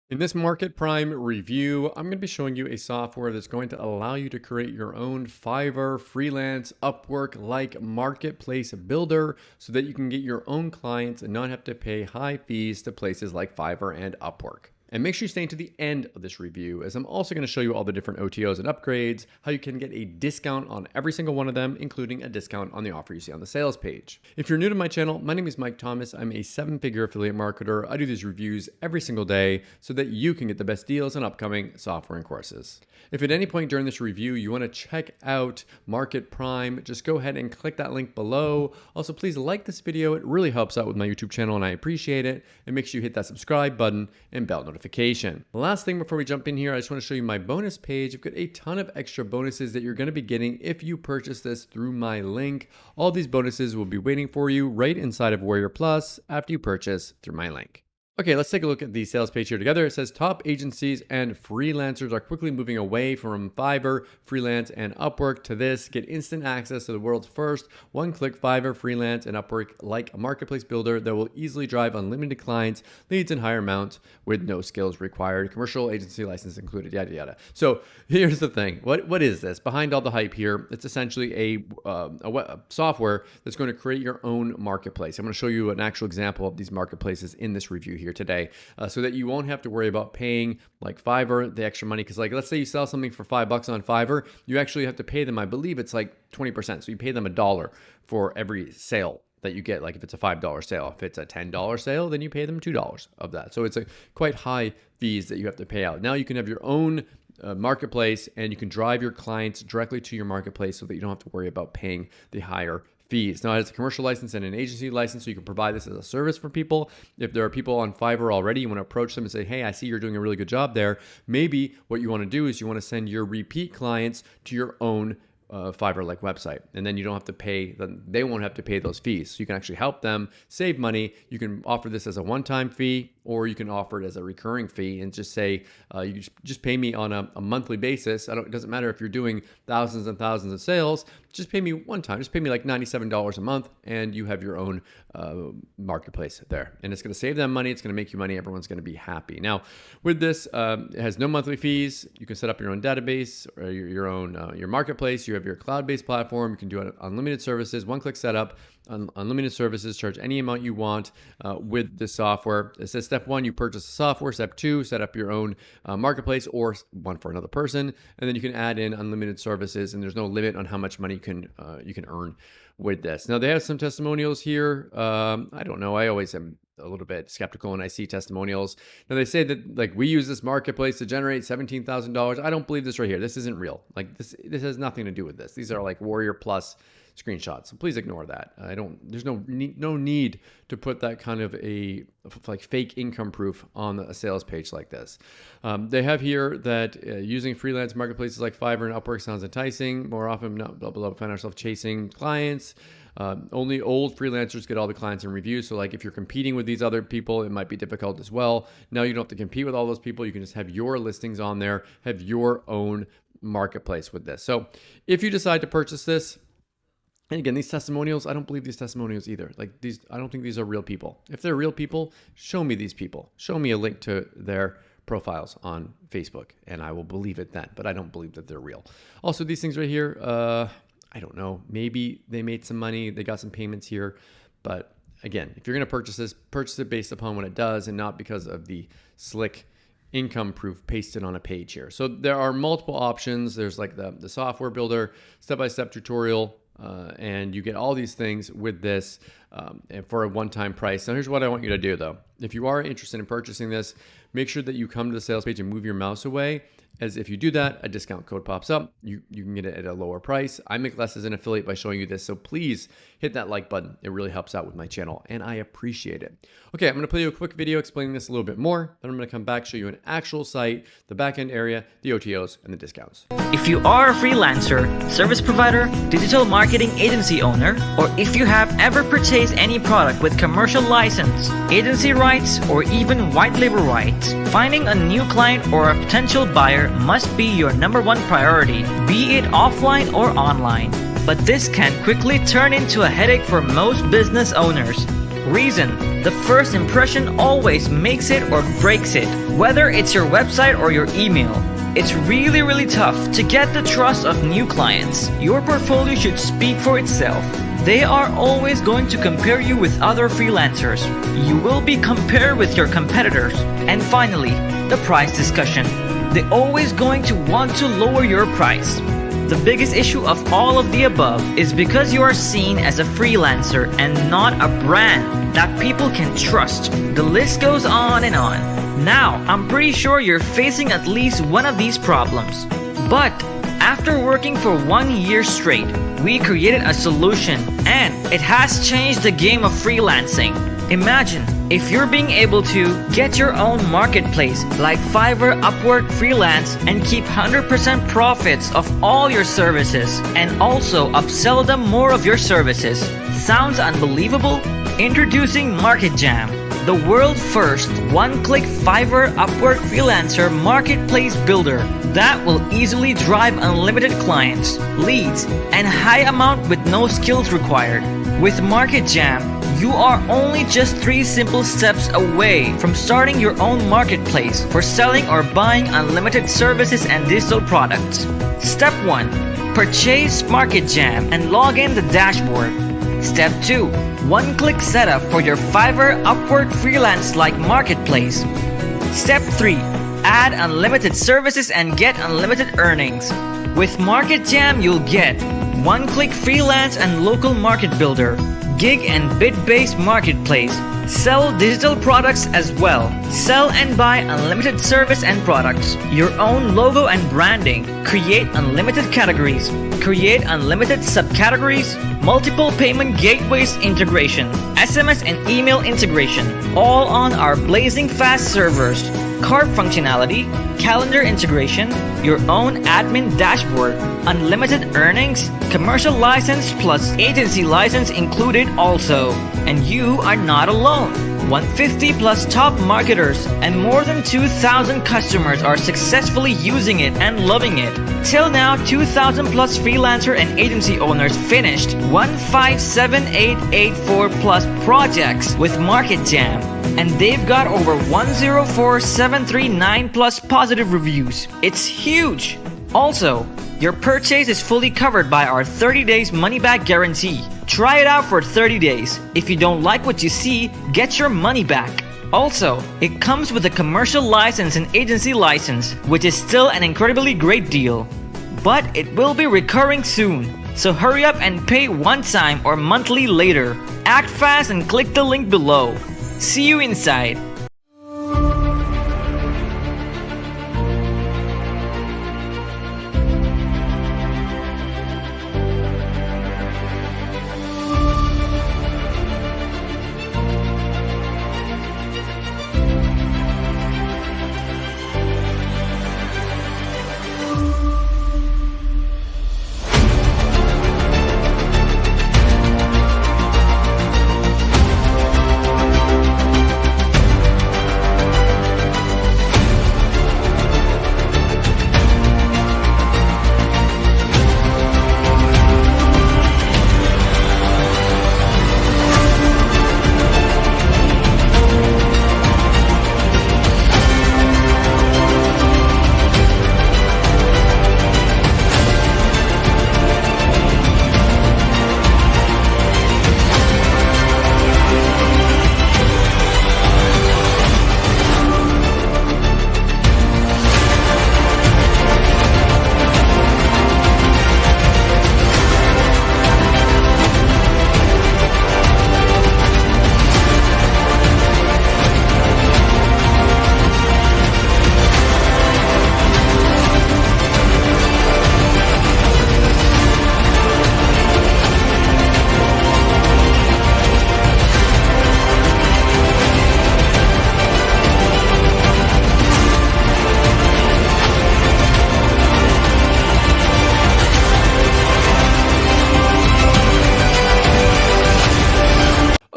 In this MarketPrime review, I'm going to be showing you a software that's going to allow you to create your own Fiverr, freelance, Upwork-like marketplace builder so that you can get your own clients and not have to pay high fees to places like Fiverr and Upwork. And make sure you stay to the end of this review, as I'm also going to show you all the different OTOs and upgrades, how you can get a discount on every single one of them, including a discount on the offer you see on the sales page. If you're new to my channel, my name is Mike Thomas. I'm a 7-figure affiliate marketer. I do these reviews every single day so that you can get the best deals on upcoming software and courses. If at any point during this review you want to check out MarketPrime, just go ahead and click that link below. Also, please like this video. It really helps out with my YouTube channel and I appreciate it. And make sure you hit that subscribe button and bell notification. The last thing before we jump in here, I just want to show you my bonus page. I've got a ton of extra bonuses that you're going to be getting if you purchase this through my link. All these bonuses will be waiting for you right inside of Warrior Plus after you purchase through my link. Okay, let's take a look at the sales page here together. It says top agencies and freelancers are quickly moving away from Fiverr, freelance, and Upwork to this. Get instant access to the world's first one-click Fiverr, freelance, and Upwork-like a marketplace builder that will easily drive unlimited clients, leads, and higher amounts with no skills required. Commercial agency license included, yada, yada. So here's the thing. What is this? Behind all the hype here, it's essentially a software that's going to create your own marketplace. I'm going to show you an actual example of these marketplaces in this review here today, so that you won't have to worry about paying like Fiverr the extra money. Because like, let's say you sell something for $5 on Fiverr, you actually have to pay them, I believe it's like 20%. So you pay them $1 for every sale that you get. Like if it's a $5 sale, if it's a $10 sale, then you pay them $2 of that. So it's a quite high fees that you have to pay out. Now you can have your own marketplace and you can drive your clients directly to your marketplace so that you don't have to worry about paying the higher fees. Now it has a commercial license and an agency license, so you can provide this as a service for people. If there are people on Fiverr already, you want to approach them and say, hey, I see you're doing a really good job there. Maybe what you want to do is you want to send your repeat clients to your own Fiverr-like website, and then you don't have to pay, they won't have to pay those fees. So you can actually help them save money. You can offer this as a one-time fee, or you can offer it as a recurring fee and just say, you just pay me on a monthly basis. It doesn't matter if you're doing thousands and thousands of sales, just pay me one time. Just pay me like $97 a month and you have your own marketplace there. And it's going to save them money. It's going to make you money. Everyone's going to be happy. Now, with this, it has no monthly fees. You can set up your own database or your own your marketplace. You have your cloud-based platform. You can do unlimited services, one-click setup, unlimited services, charge any amount you want with this software. It says step 1, you purchase the software. Step 2, set up your own marketplace or one for another person. And then you can add in unlimited services, and there's no limit on how much money you can earn with this. Now they have some testimonials here. I don't know. I always am a little bit skeptical when I see testimonials. Now they say that like we use this marketplace to generate $17,000. I don't believe this right here. This isn't real. Like this has nothing to do with this. These are like Warrior Plus screenshots. So please ignore that. There's no need to put that kind of a like fake income proof on a sales page like this. They have here that using freelance marketplaces like Fiverr and Upwork sounds enticing. More often, not blah, blah, blah, find ourselves chasing clients. Only old freelancers get all the clients and reviews. So like if you're competing with these other people, it might be difficult as well. Now you don't have to compete with all those people. You can just have your listings on there, have your own marketplace with this. So if you decide to purchase this, and again, these testimonials, I don't believe these testimonials either. Like these, I don't think these are real people. If they're real people, show me these people. Show me a link to their profiles on Facebook and I will believe it then, but I don't believe that they're real. Also, these things right here, I don't know, maybe they made some money, they got some payments here, but again, if you're going to purchase this, purchase it based upon what it does and not because of the slick income proof pasted on a page here. So there are multiple options. There's like the software builder, step-by-step tutorial, and you get all these things with this and for a one-time price. Now here's what I want you to do though. If you are interested in purchasing this, make sure that you come to the sales page and move your mouse away, as if you do that, a discount code pops up. You can get it at a lower price. I make less as an affiliate by showing you this, so please hit that like button. It really helps out with my channel, and I appreciate it. Okay, I'm gonna play you a quick video explaining this a little bit more, then I'm gonna come back, show you an actual site, the backend area, the OTOs, and the discounts. If you are a freelancer, service provider, digital marketing agency owner, or if you have ever purchased any product with commercial license, agency rights, or even white label rights, finding a new client or a potential buyer must be your #1 priority, be it offline or online. But this can quickly turn into a headache for most business owners. Reason: the first impression always makes it or breaks it. Whether it's your website or your email, it's really tough to get the trust of new clients. Your portfolio should speak for itself. They are always going to compare you with other freelancers. You will be compared with your competitors. And finally, the price discussion. They're always going to want to lower your price. The biggest issue of all of the above is because you are seen as a freelancer and not a brand that people can trust. The list goes on and on. Now, I'm pretty sure you're facing at least one of these problems. But after working for 1 year straight, we created a solution, and it has changed the game of freelancing. Imagine if you're being able to get your own marketplace like Fiverr, Upwork, Freelance, and keep 100% profits of all your services, and also upsell them more of your services. Sounds unbelievable? Introducing MarketJam, the world's first one-click Fiverr, Upwork, Freelancer marketplace builder that will easily drive unlimited clients, leads, and high amount with no skills required. With MarketJam, you are only just 3 simple steps away from starting your own marketplace for selling or buying unlimited services and digital products. Step 1. Purchase MarketJam and log in the dashboard. Step 2. One-click setup for your Fiverr, Upwork, Freelance-like marketplace. Step 3. Add unlimited services and get unlimited earnings. With MarketJam, you'll get one-click freelance and local market builder, gig and bid-based marketplace, sell digital products as well, sell and buy unlimited service and products, your own logo and branding, create unlimited categories, create unlimited subcategories, multiple payment gateways integration, SMS and email integration, all on our blazing fast servers, cart functionality, calendar integration, your own admin dashboard, unlimited earnings, commercial license plus agency license included also. And you are not alone. 150 plus top marketers and more than 2,000 customers are successfully using it and loving it. Till now, 2,000 plus freelancer and agency owners finished 157,884 plus projects with MarketJam, and they've got over 104,739 plus positive reviews. It's huge! Also, your purchase is fully covered by our 30 days money-back guarantee. Try it out for 30 days. If you don't like what you see, get your money back. Also, it comes with a commercial license and agency license, which is still an incredibly great deal. But it will be recurring soon, so hurry up and pay one time or monthly later. Act fast and click the link below. See you inside.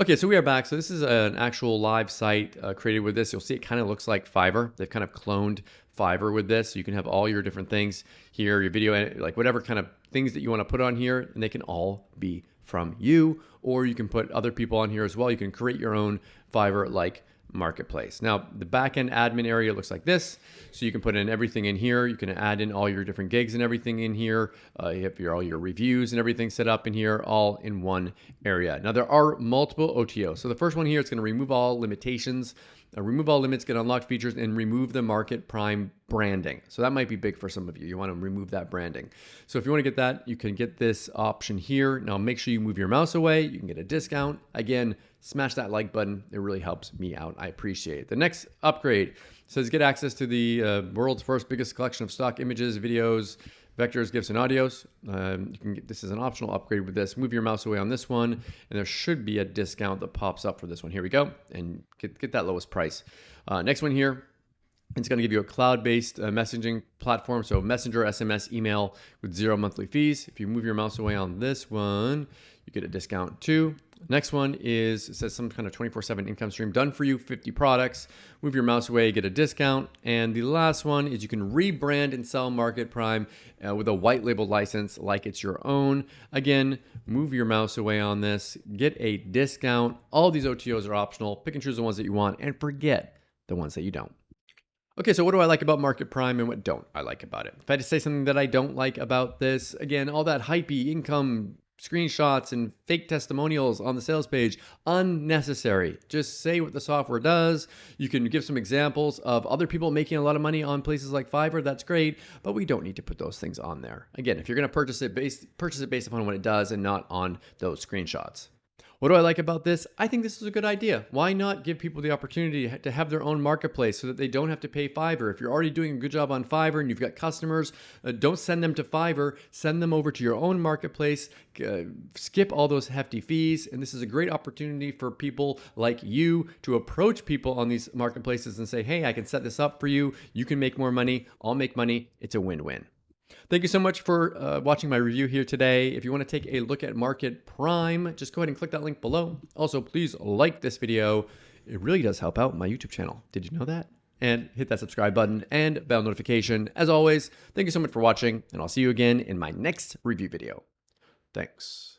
Okay, so we are back. So this is an actual live site created with this. You'll see it kind of looks like Fiverr. They've kind of cloned Fiverr with this. So you can have all your different things here, your video, like whatever kind of things that you want to put on here, and they can all be from you, or you can put other people on here as well. You can create your own Fiverr-like marketplace. Now, the backend admin area looks like this. So you can put in everything in here. You can add in all your different gigs and everything in here. You have all your reviews and everything set up in here, all in one area. Now, there are multiple OTOs. So the first one here, it's going to remove all limitations, remove all limits, get unlocked features, and remove the MarketPrime branding. So that might be big for some of you. You want to remove that branding. So if you want to get that, you can get this option here. Now, make sure you move your mouse away. You can get a discount. Again, smash that like button. It really helps me out. I appreciate it. The next upgrade says get access to the world's first biggest collection of stock images, videos, vectors, GIFs, and audios. You can get, this is an optional upgrade with this. Move your mouse away on this one, and there should be a discount that pops up for this one. Here we go, and get that lowest price. Next one here, it's going to give you a cloud-based messaging platform, so Messenger, SMS, email with 0 monthly fees. If you move your mouse away on this one, you get a discount too. Next one is, it says some kind of 24/7 income stream done for you, 50 products. Move your mouse away, get a discount. And the last one is you can rebrand and sell MarketPrime with a white label license like it's your own. Again, move your mouse away on this, get a discount. All these OTOs are optional. Pick and choose the ones that you want and forget the ones that you don't. Okay, so what do I like about MarketPrime and what don't I like about it? If I had to say something that I don't like about this, again, all that hypey income screenshots and fake testimonials on the sales page, unnecessary. Just say what the software does. You can give some examples of other people making a lot of money on places like Fiverr. That's great, but we don't need to put those things on there. Again, if you're going to purchase it based upon what it does and not on those screenshots. What do I like about this? I think this is a good idea. Why not give people the opportunity to have their own marketplace so that they don't have to pay Fiverr? If you're already doing a good job on Fiverr and you've got customers, don't send them to Fiverr. Send them over to your own marketplace. Skip all those hefty fees. And this is a great opportunity for people like you to approach people on these marketplaces and say, hey, I can set this up for you. You can make more money. I'll make money. It's a win-win. Thank you so much for watching my review here today. If you want to take a look at MarketPrime, just go ahead and click that link below. Also, please like this video. It really does help out my YouTube channel. Did you know that? And hit that subscribe button and bell notification. As always, thank you so much for watching, and I'll see you again in my next review video. Thanks.